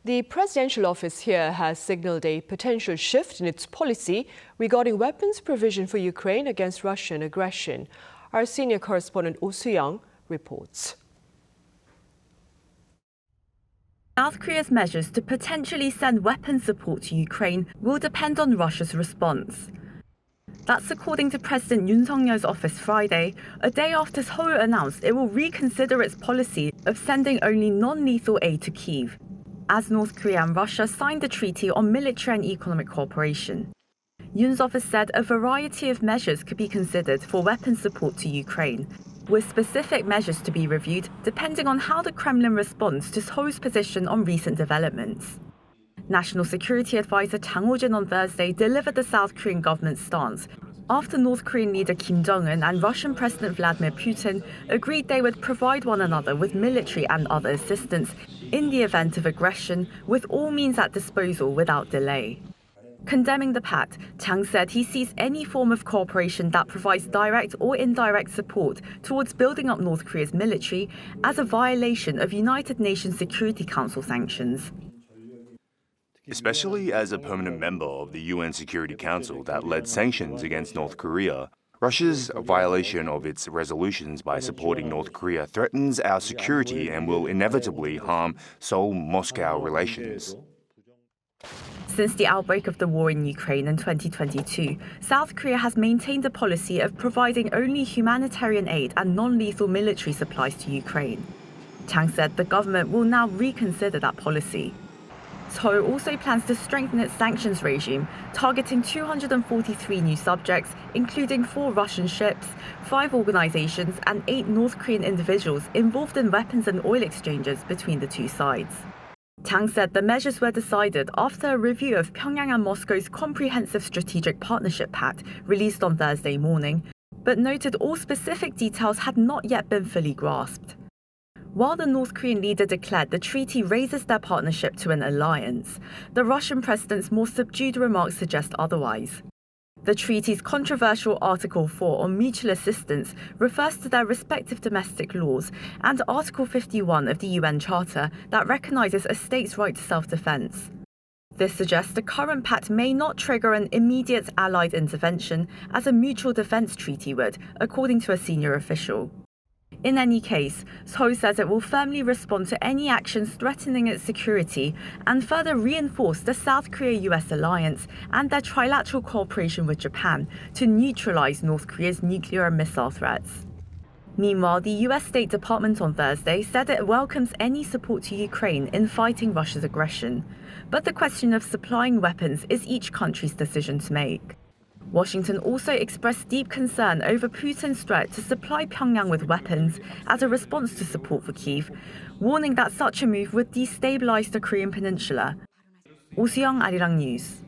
The presidential office here has signaled a potential shift in its policy regarding weapons provision for Ukraine against Russian aggression. Our senior correspondent Oh Soo-young reports. South Korea's measures to potentially send weapons support to Ukraine will depend on Russia's response. That's according to President Yoon Suk Yeol's office Friday, a day after Seoul announced it will reconsider its policy of sending only non-lethal aid to Kyiv, as North Korea and Russia signed the treaty on military and economic cooperation. Yoon's office said a variety of measures could be considered for weapons support to Ukraine, with specific measures to be reviewed depending on how the Kremlin responds to Seoul's position on recent developments. National Security Advisor Chang Ho-jin on Thursday delivered the South Korean government's stance after North Korean leader Jong-un and Russian President Vladimir Putin agreed they would provide one another with military and other assistance in the event of aggression, with all means at disposal without delay. Condemning the pact, Chang said he sees any form of cooperation that provides direct or indirect support towards building up North Korea's military as a violation of United Nations Security Council sanctions. Especially as a permanent member of the UN Security Council that led sanctions against North Korea, Russia's violation of its resolutions by supporting North Korea threatens our security and will inevitably harm Seoul-Moscow relations. Since the outbreak of the war in Ukraine in 2022, South Korea has maintained a policy of providing only humanitarian aid and non-lethal military supplies to Ukraine. Chang said the government will now reconsider that policy. Seoul also plans to strengthen its sanctions regime, targeting 243 new subjects, including 4 Russian ships, 5 organizations, and 8 North Korean individuals involved in weapons and oil exchanges between the two sides. Chang said the measures were decided after a review of Pyongyang and Moscow's Comprehensive Strategic Partnership Pact released on Thursday morning, but noted all specific details had not yet been fully grasped. While the North Korean leader declared the treaty raises their partnership to an alliance, the Russian president's more subdued remarks suggest otherwise. The treaty's controversial Article 4 on mutual assistance refers to their respective domestic laws and Article 51 of the UN Charter that recognizes a state's right to self-defense. This suggests the current pact may not trigger an immediate allied intervention as a mutual defense treaty would, according to a senior official. In any case, Seoul says it will firmly respond to any actions threatening its security and further reinforce the South Korea-US alliance and their trilateral cooperation with Japan to neutralize North Korea's nuclear and missile threats. Meanwhile, the US State Department on Thursday said it welcomes any support to Ukraine in fighting Russia's aggression, but the question of supplying weapons is each country's decision to make. Washington also expressed deep concern over Putin's threat to supply Pyongyang with weapons as a response to support for Kyiv, warning that such a move would destabilize the Korean peninsula. Oh Soo-young, Arirang News.